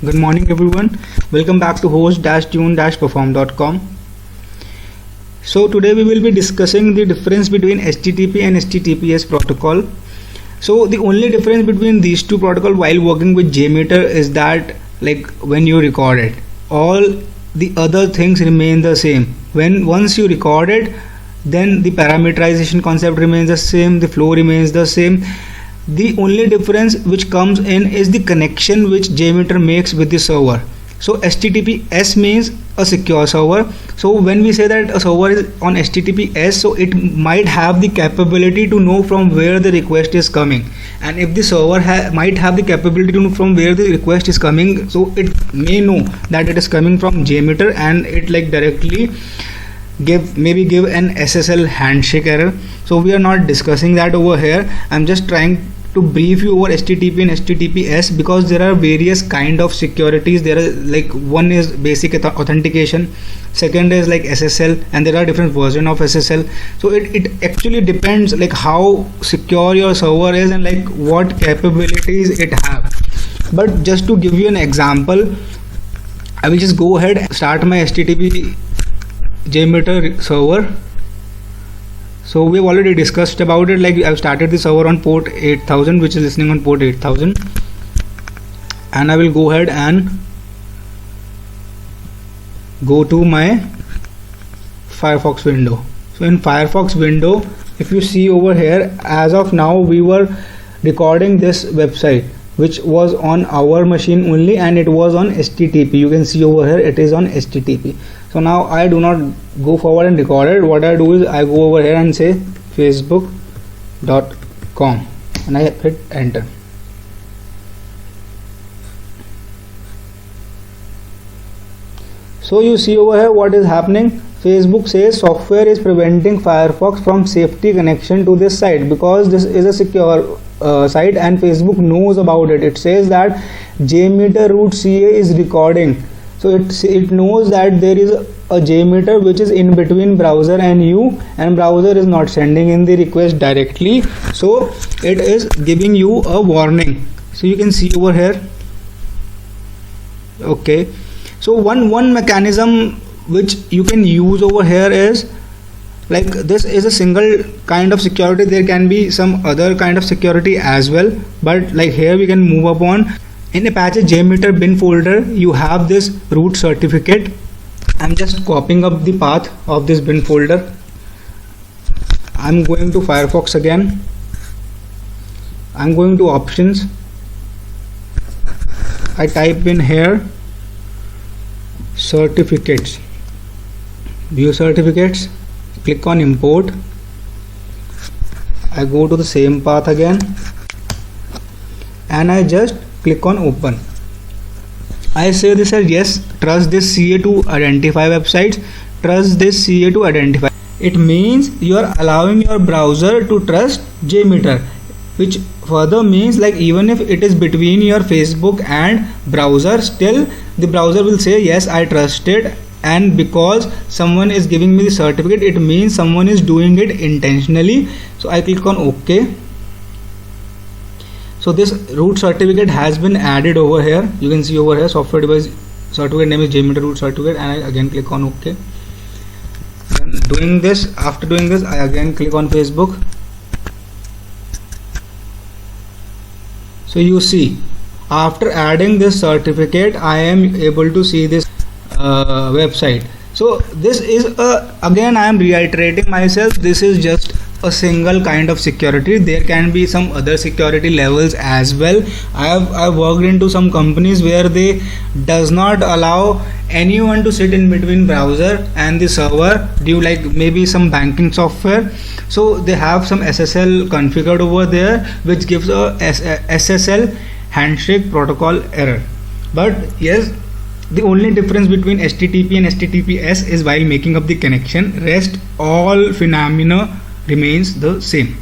Good morning everyone. Welcome back to host-tune-perform.com. So today we will be discussing the difference between HTTP and HTTPS protocol. So the only difference between these two protocols while working with JMeter is that when you record it, all the other things remain the same. Once you record it, then the parameterization concept remains the same, the flow remains the same. The only difference which comes in is the connection which JMeter makes with the server. So HTTPS means a secure server. So when we say that a server is on HTTPS, so it might have the capability to know from where the request is coming, and if the server might have the capability to know from where the request is coming, so it may know that it is coming from JMeter, and it directly give an SSL handshake error. So we are not discussing that over here. I'm just trying to brief you over HTTP and HTTPS because there are various kind of securities. There are one is basic authentication, second is SSL, and there are different version of SSL. So it actually depends how secure your server is and what capabilities it have. But just to give you an example, I will just go ahead and start my HTTP JMeter server. So we have already discussed about it. I've started the server on port 8000, which is listening on port 8000, and I will go ahead and go to my Firefox window. So in Firefox window, if you see over here, as of now we were recording this website which was on our machine only, and it was on HTTP. You can see over here it is on HTTP. So now I do not go forward and record it. What I do is I go over here and say facebook.com and I hit enter. So you see over here what is happening. Facebook says software is preventing Firefox from safety connection to this site because this is a secure site, and Facebook knows about it. It says that JMeter root CA is recording. So it knows that there is a JMeter which is in between browser and you, and browser is not sending in the request directly. So it is giving you a warning. So you can see over here. Okay. So one mechanism which you can use over here is this is a single kind of security. There can be some other kind of security as well, but here we can move upon. In Apache JMeter bin folder, you have this root certificate. I'm just copying up the path of this bin folder. I'm going to Firefox again. I'm going to options. I type in here certificates, view certificates, click on import. I go to the same path again and I just click on open. I say this as yes, trust this CA to identify websites, trust this CA to identify. It means you are allowing your browser to trust JMeter, which further means even if it is between your Facebook and browser, still the browser will say yes, I trust it, and because someone is giving me the certificate, it means someone is doing it intentionally. So I click on OK. So this root certificate has been added over here. You can see over here software device certificate name is JMeter root certificate, and I again click on OK. After doing this, I again click on Facebook. So you see, after adding this certificate, I am able to see this website. So this is again I am reiterating myself, this is just a single kind of security. There can be some other security levels as well. I've worked into some companies where they does not allow anyone to sit in between browser and the server due maybe some banking software. So they have some SSL configured over there which gives a SSL handshake protocol error. But yes, the only difference between HTTP and HTTPS is while making up the connection. Rest all phenomena remains the same.